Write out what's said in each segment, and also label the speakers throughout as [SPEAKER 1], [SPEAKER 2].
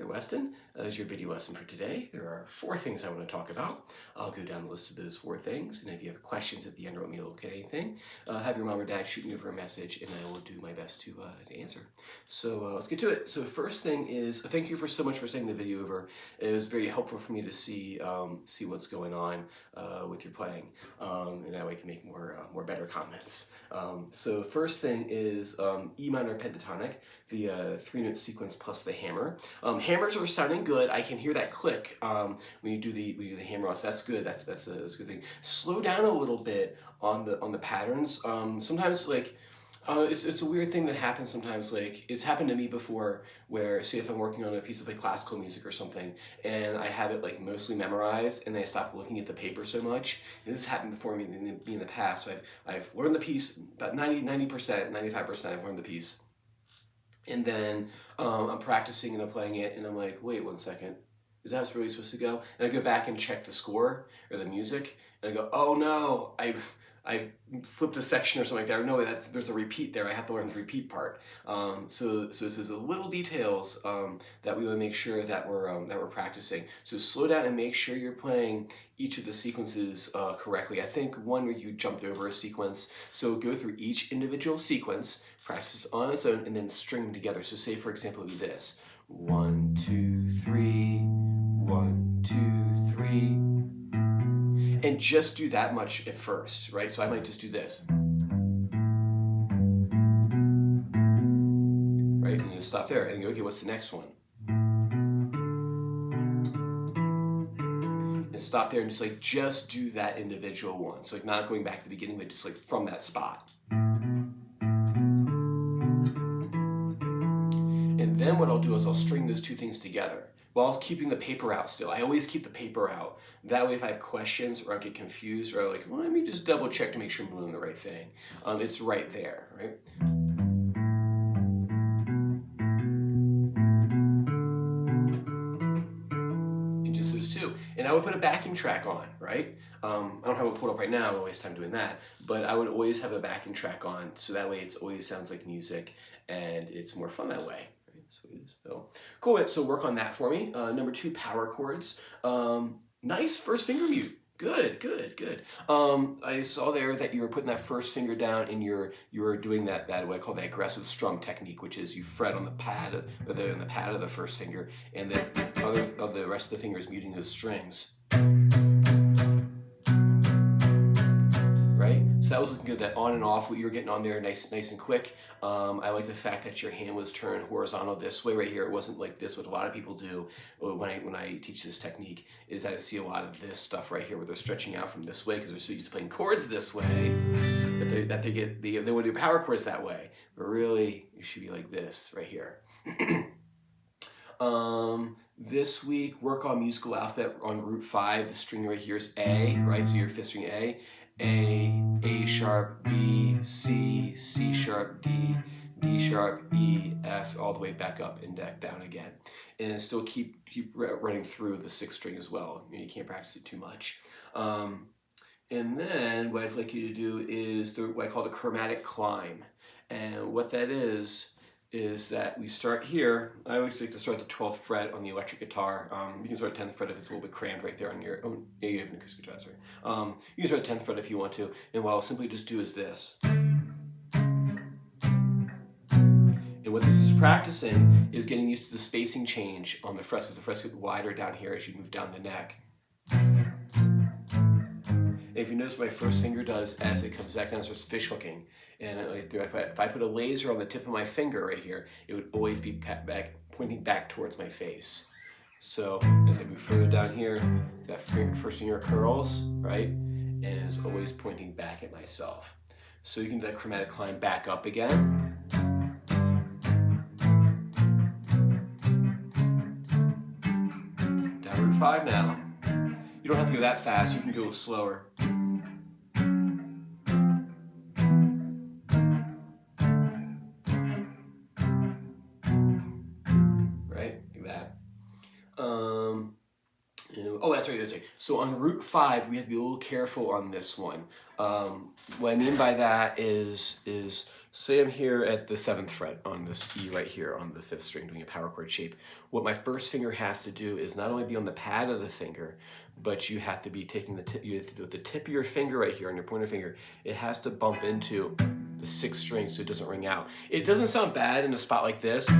[SPEAKER 1] Weston. As your video lesson for today, there are 4 things I want to talk about. I'll go down the list of those 4 things, and if you have questions at the end or want me to look at anything, have your mom or dad shoot me over a message, and I will do my best to answer. So let's get to it. So the first thing is, thank you so much for sending the video over. It was very helpful for me to see what's going on with your playing, and that way I can make more better comments. So first thing is E minor pentatonic, the 3-note sequence plus the hammer. Hammers are sounding good. I can hear that click when you do the hammer. So that's good. That's a good thing. Slow down a little bit on the patterns. Sometimes it's a weird thing that happens sometimes. Like, it's happened to me before where, say if I'm working on a piece of classical music or something and I have it mostly memorized and I stop looking at the paper so much. And this happened before me in the past. So I've learned the piece about 90%, 95%. I've learned the piece. And then I'm practicing and I'm playing it and I'm like, wait 1 second, is that how it's really supposed to go? And I go back and check the score or the music and I go, oh no, I flipped a section or something like that. Or no, there's a repeat there. I have to learn the repeat part. So this is the little details that we want to make sure that we're practicing. So slow down and make sure you're playing each of the sequences correctly. I think one where you jumped over a sequence. So go through each individual sequence, practice on its own, and then string them together. So say for example, it would be this: 1, 2, 3, 1, 2, 3. And just do that much at first, right? So I might just do this. Right, and you stop there and go, okay, what's the next one? And stop there and just do that individual one. So not going back to the beginning, but just from that spot. And then what I'll do is I'll string those 2 things together while keeping the paper out still. I always keep the paper out. That way if I have questions or I get confused or I'm well, let me just double check to make sure I'm doing the right thing. It's right there, right? And just those 2. And I would put a backing track on, right? I don't have it pulled up right now, I don't waste time doing that, but I would always have a backing track on so that way it always sounds like music and it's more fun that way. So cool, so work on that for me. Number 2, power chords. Nice first finger mute. Good. I saw there that you were putting that first finger down and you were doing that what I call the aggressive strum technique, which is you fret on the pad of the first finger, and then the rest of the fingers muting those strings. Right? So that was looking good. That on and off, what you were getting on there, nice and quick. I like the fact that your hand was turned horizontal this way right here. It wasn't like this, what a lot of people do when I teach this technique, is that I see a lot of this stuff right here where they're stretching out from this way because they're so used to playing chords this way that they want to do power chords that way. But really, you should be like this right here. This week, work on musical alphabet on root 5. The string right here is A, right? So your 5th string A sharp, B, C, C sharp, D, D sharp, E, F, all the way back up and back down again. And still keep running through the 6th string as well. You can't practice it too much. And then what I'd like you to do is what I call the chromatic climb. And what that is that we start here. I always like to start the 12th fret on the electric guitar. You can start 10th fret if it's a little bit crammed right there on your own. Yeah, you have an acoustic guitar, sorry. You can start 10th fret if you want to. And what I'll simply just do is this. And what this is practicing is getting used to the spacing change on the frets, because the frets get wider down here as you move down the neck. And if you notice what my first finger does as it comes back down, it starts fish hooking. And if I put a laser on the tip of my finger right here, it would always be pointing back towards my face. So as I move further down here, that first finger curls, right? And is always pointing back at myself. So you can do that chromatic climb back up again. Down root 5 now. You don't have to go that fast, you can go slower. Oh, that's right. So on root 5, we have to be a little careful on this one. What I mean by that is say I'm here at the 7th fret on this E right here on the 5th string doing a power chord shape. What my first finger has to do is not only be on the pad of the finger, but you have to be taking the tip, you have to do with the tip of your finger right here on your pointer finger, it has to bump into the 6th string so it doesn't ring out. It doesn't sound bad in a spot like this. So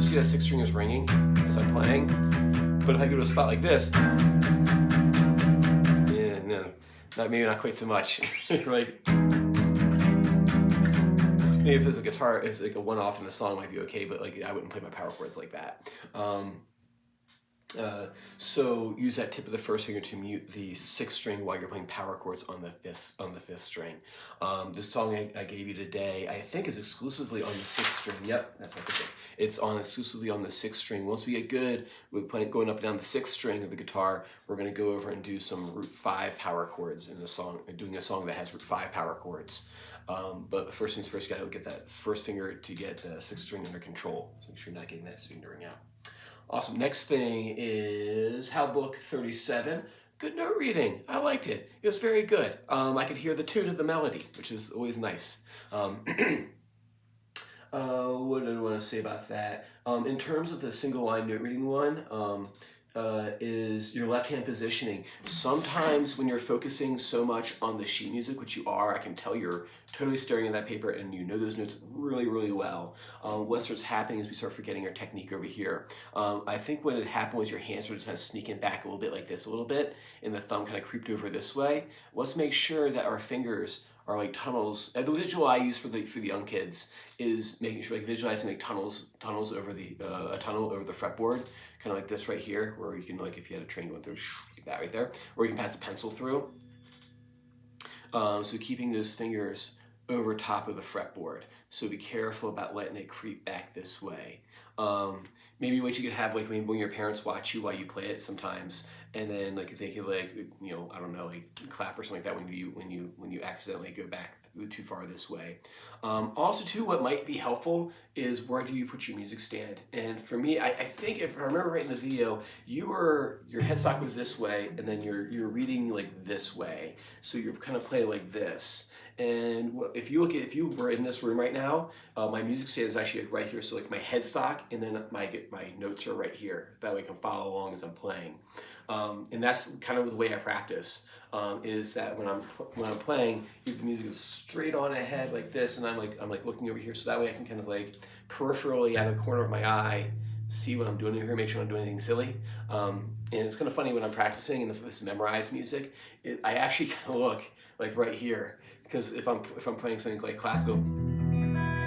[SPEAKER 1] see that 6th string is ringing as I'm playing, but if I go to a spot like this, yeah, no, maybe not quite so much, right? Maybe if there's a guitar, it's like a one-off in the song might be okay, but like I wouldn't play my power chords like that. So use that tip of the first finger to mute the 6th string while you're playing power chords on the 5th string. The song I gave you today, I think, is exclusively on the 6th string. Yep, that's what I think. It's exclusively on the 6th string. Once we get good with going up and down the 6th string of the guitar, we're going to go over and do some root 5 power chords in the song, doing a song that has root 5 power chords. But first things first, you got to get that first finger to get the 6th string under control. So make sure you're not getting that string to ring out. Awesome. Next thing is How Book 37. Good note reading. I liked it. It was very good. I could hear the tune of the melody, which is always nice. What did I want to say about that? In terms of the single line note reading one, is your left hand positioning. Sometimes when you're focusing so much on the sheet music, which you are, I can tell you're totally staring at that paper and you know those notes really, really well. What starts happening is we start forgetting our technique over here. I think what had happened was your hands were just kind of sneaking back a little bit like this a little bit, and the thumb kind of creeped over this way. Let's make sure that our fingers are like tunnels. The visual I use for the young kids is making sure, like visualizing like tunnels over the a tunnel over the fretboard, kind of like this right here, where you can, like if you had a train going through, like that right there, or you can pass a pencil through. So keeping those fingers over top of the fretboard. So be careful about letting it creep back this way. Maybe what you could have, like when your parents watch you while you play it sometimes, and then like if they could, like, you know, I don't know, like clap or something like that when you accidentally go back too far this way. Also too, what might be helpful is where do you put your music stand? And for me, I think if I remember right in the video, your headstock was this way, and then you're reading like this way. So you're kind of playing like this. And if you were in this room right now, my music stand is actually right here. So like my headstock, and then my notes are right here. That way I can follow along as I'm playing. And that's kind of the way I practice. Is that when I'm playing, the music is straight on ahead like this, and I'm like looking over here. So that way I can kind of like peripherally out of the corner of my eye see what I'm doing here, make sure I'm doing anything silly. And it's kind of funny when I'm practicing and if it's memorized music, I actually kind of look like right here. Because if I'm playing something like classical,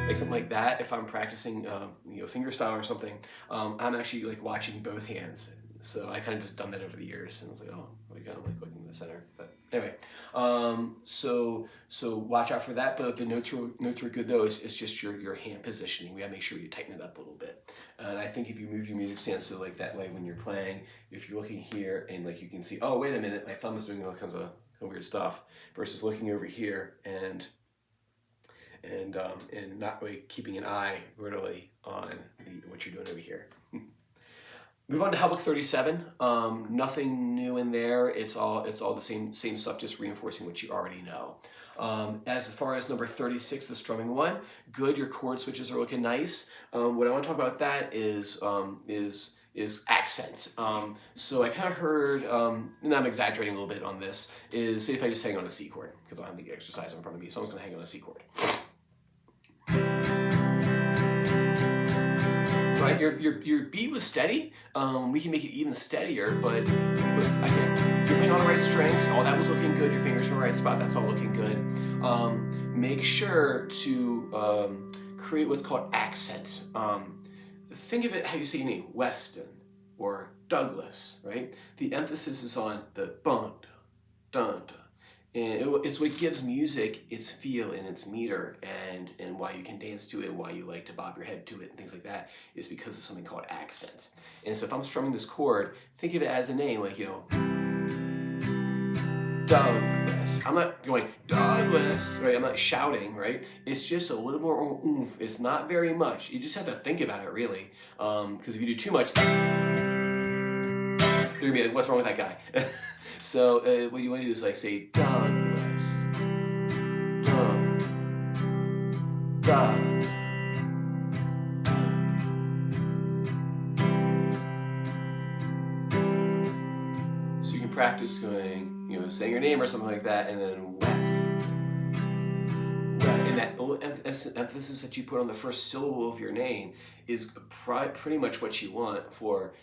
[SPEAKER 1] like something like that, if I'm practicing fingerstyle or something, I'm actually like watching both hands. So I kind of just done that over the years, and I was like, oh, we got like looking in the center. But anyway, so watch out for that. But the notes were good though. It's just your hand positioning. We gotta make sure you tighten it up a little bit. And I think if you move your music stand so like that way when you're playing, if you're looking here and like you can see, oh wait a minute, my thumb is doing all kinds of weird stuff, versus looking over here and not really keeping an eye really on what you're doing over here. Move on to How Book 37. Nothing new in there. It's all the same stuff, just reinforcing what you already know. As far as number 36, the strumming one, good. Your chord switches are looking nice. What I want to talk about that is accents. So I kind of heard, and I'm exaggerating a little bit on this, is say if I just hang on a C chord, because I don't have the exercise in front of me, so I'm just going to hang on a C chord. Right, your beat was steady. We can make it even steadier, but you're playing on the right strings. All that was looking good. Your fingers in the right spot. That's all looking good. Make sure to create what's called accents. Think of it how you say your name, Weston or Douglas, right? The emphasis is on the bun, dun, dun. And it's what gives music its feel and its meter, and why you can dance to it, why you like to bob your head to it and things like that, is because of something called accents. And so if I'm strumming this chord, think of it as a name, like, Douglas. I'm not going, Douglas, right? I'm not shouting, right? It's just a little more oomph. It's not very much. You just have to think about it, really. Because if you do too much, they're gonna be like, what's wrong with that guy? So what you want to do is like say, Douglas, ga. So you can practice going, saying your name or something like that, and then west. And that emphasis that you put on the first syllable of your name is pretty much what you want for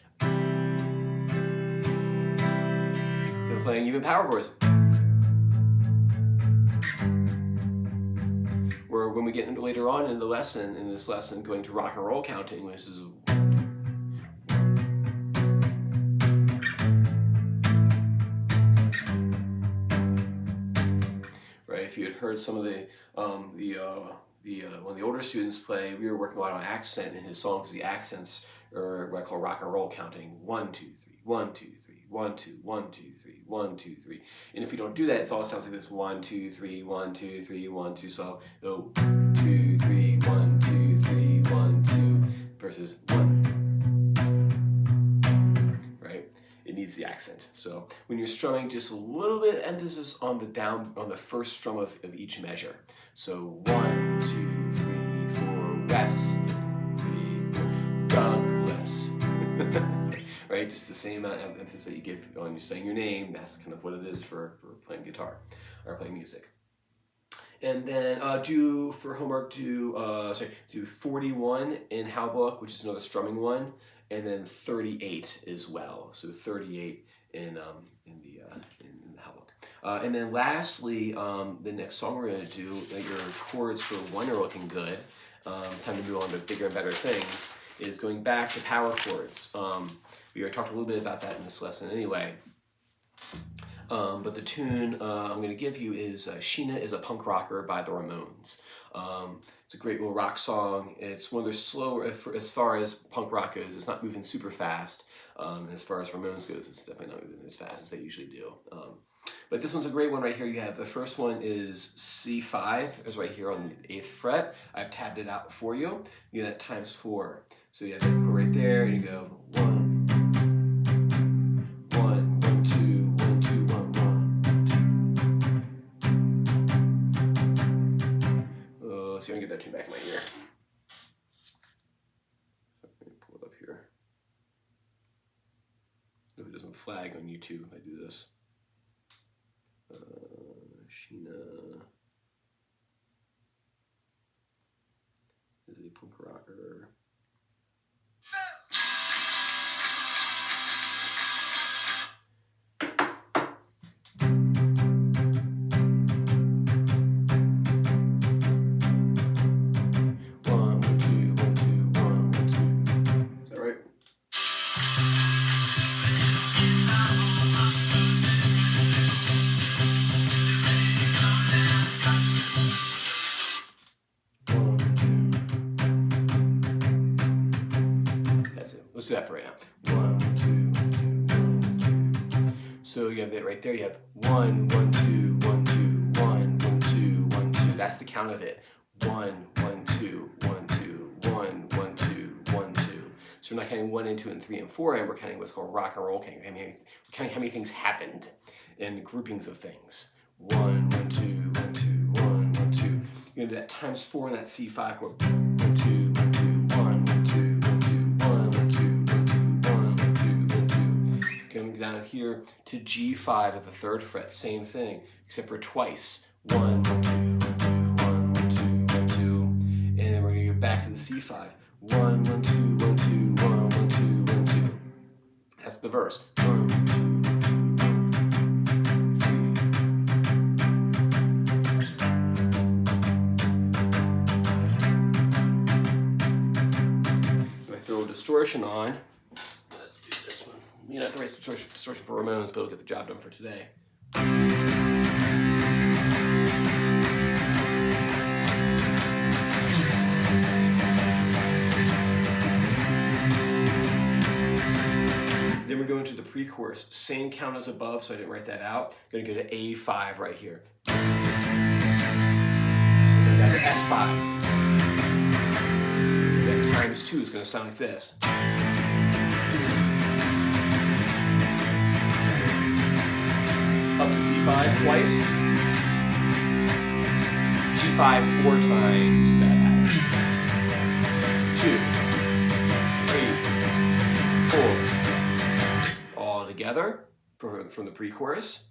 [SPEAKER 1] playing even power chords. Where when we get into later on in this lesson, going to rock and roll counting, this is right. If you had heard some of one of the older students play, we were working a lot on accent in his song because the accents are what I call rock and roll counting. 1, 2, 3, 1, 2, 3, 1, 2, 1, 2, 3, 1, 2, 3. And if you don't do that, it all sounds like this 1, 2, 3, 1, 2, 3, 1, 2. So go 2, 3, 1, 2, 3, 1, 2 versus 1. Right? It needs the accent. So when you're strumming, just a little bit of emphasis on the first strum of each measure. So 1, 2, 3, 4, west, 3, 4, Douglas. Right, just the same amount of emphasis that you give on you saying your name. That's kind of what it is for playing guitar or playing music. And then do 41 in Haubuch, which is another strumming one, and then 38 as well. So 38 in the Haubuch. And then lastly, the next song we're going to do, your chords for one are looking good. Time to move on to bigger and better things. Is going back to power chords. We already talked a little bit about that in this lesson anyway. But the tune I'm going to give you is Sheena is a Punk Rocker by the Ramones. It's a great little rock song. It's one of their slower, as far as punk rock goes, it's not moving super fast. As far as Ramones goes, it's definitely not moving as fast as they usually do. But this one's a great one right here. You have the first one is C5, it's right here on the 8th fret. I've tabbed it out for you. You get that times 4. So you have to go right there and you go 1, 1, 1, 2, 1, 2, 1, 1, 2. So you want to get that tune back in my ear. Let me pull it up here. If it doesn't flag on YouTube, I do this. Sheena is a punk rocker. Let's do that for right now. 1, 2, 1, 2, 1, 2. So you have it right there. You have 1, 1, 2, 1, 2, 1, 1, 2, 1, 2. That's the count of it. 1, 1, 2, 1, 2, 1, 1, 2, 1, 2. So we're not counting 1 and 2 and 3 and 4, and we're counting what's called rock and roll counting. We're counting how many things happened and groupings of things. 1, 1, 2, 1, 2, 1, 1, 2. You're gonna do that times 4 in that C5 chord. 1, 2, 1, 2, 1, 1, 2, 1, 2, 1, 1, 2, 1, 2, 1, 1, 2, 1, 2. Coming down here to G5 at the 3rd fret, same thing, except for twice. 1, 1, 2, 1, 2, 1, 1, 2, 1, 2. And then we're gonna go back to the C5. 1, 1, 2, 1, 2, 1, 1, 2, 1, 2. That's the verse. 1, 2, 3. Throw a distortion on. Let's do this one. Not the right distortion for Ramones, but it'll get the job done for today. Then we're going to the pre-chorus. Same count as above, so I didn't write that out. Going to go to A5 right here. And then down to F5. Times 2 is going to sound like this. Up to C5 twice. G5 4 times that pattern. 2, 3, 4. All together from the pre-chorus.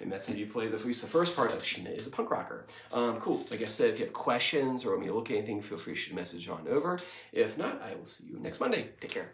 [SPEAKER 1] That's how you play at least the first part of Sheena is a Punk Rocker. Cool. Like I said, if you have questions or want me to look at anything, feel free to shoot a message on over. If not, I will see you next Monday. Take care.